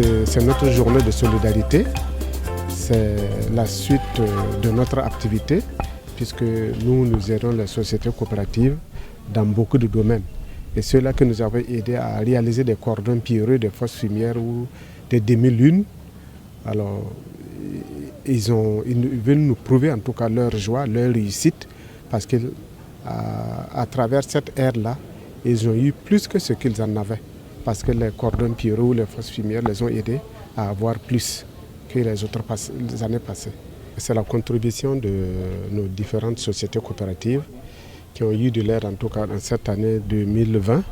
c'est notre journée de solidarité. C'est la suite de notre activité puisque nous aidons les sociétés coopératives dans beaucoup de domaines. Et ceux-là que nous avons aidés à réaliser des cordons pierreux, des fosses fumières ou des demi-lunes. Alors, ils veulent nous prouver en tout cas leur joie, leur réussite, parce qu'à travers cette ère-là, ils ont eu plus que ce qu'ils en avaient. Parce que les cordons pierreux ou les fosses fumières les ont aidés à avoir plus que les autres années passées. C'est la contribution de nos différentes sociétés coopératives qui ont eu de l'aide en tout cas dans cette année 2020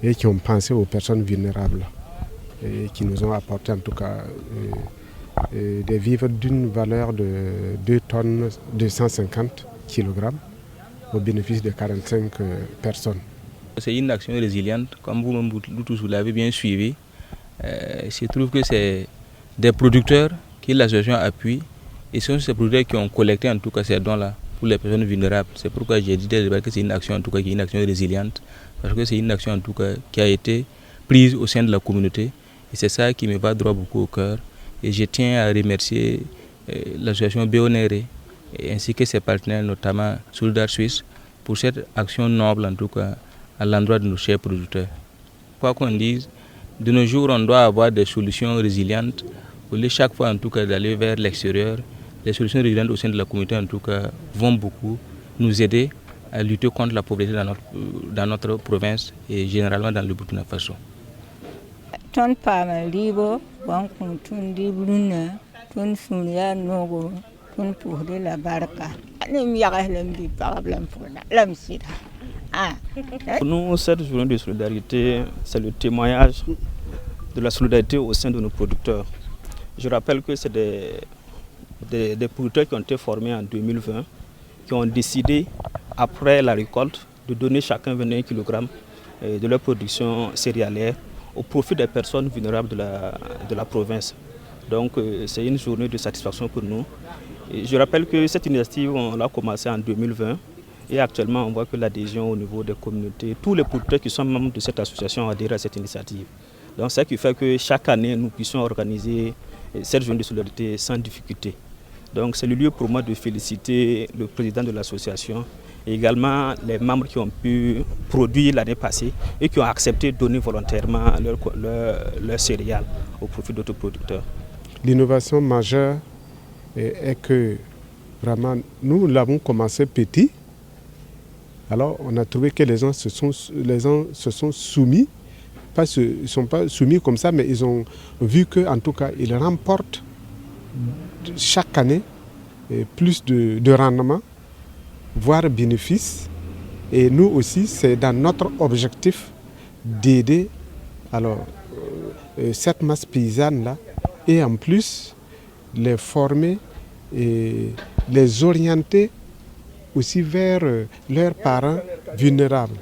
et qui ont pensé aux personnes vulnérables et qui nous ont apporté en tout cas des vivres d'une valeur de 2 tonnes 250 kg au bénéfice de 45 personnes. C'est une action résiliente, comme vous l'avez bien suivi. Il se trouve que c'est des producteurs qui l'association appuie et ce sont ces producteurs qui ont collecté en tout cas ces dons-là pour les personnes vulnérables. C'est pourquoi j'ai dit que c'est une action en tout cas qui est une action résiliente, parce que c'est une action en tout cas qui a été prise au sein de la communauté et c'est ça qui me va droit beaucoup au cœur. Et je tiens à remercier l'association Béonéré ainsi que ses partenaires, notamment Soldats Suisse, pour cette action noble en tout cas à l'endroit de nos chers producteurs. Quoi qu'on dise, de nos jours on doit avoir des solutions résilientes au lieu chaque fois en tout cas d'aller vers l'extérieur. Les solutions résilientes au sein de la communauté en tout cas vont beaucoup nous aider à lutter contre la pauvreté dans notre province et généralement dans le Burkina Faso. Pour nous, cette journée de solidarité, c'est le témoignage de la solidarité au sein de nos producteurs. Je rappelle que c'est des producteurs qui ont été formés en 2020, qui ont décidé, après la récolte, de donner chacun 21 kg de leur production céréalière au profit des personnes vulnérables de la province. Donc c'est une journée de satisfaction pour nous. Et je rappelle que cette initiative, on l'a commencé en 2020 et actuellement on voit que l'adhésion au niveau des communautés, tous les producteurs qui sont membres de cette association adhèrent à cette initiative. Donc c'est ce qui fait que chaque année nous puissions organiser cette journée de solidarité sans difficulté. Donc c'est le lieu pour moi de féliciter le président de l'association et également les membres qui ont pu produire l'année passée et qui ont accepté de donner volontairement leur céréales au profit d'autres producteurs. L'innovation majeure est que vraiment nous l'avons commencé petit. Alors on a trouvé que les gens se sont soumis. Ils ne sont pas soumis comme ça, mais ils ont vu qu'en tout cas, ils remportent chaque année plus de rendement, voire bénéfice. Et nous aussi, c'est dans notre objectif d'aider cette masse paysanne-là et en plus les former et les orienter aussi vers leurs parents vulnérables.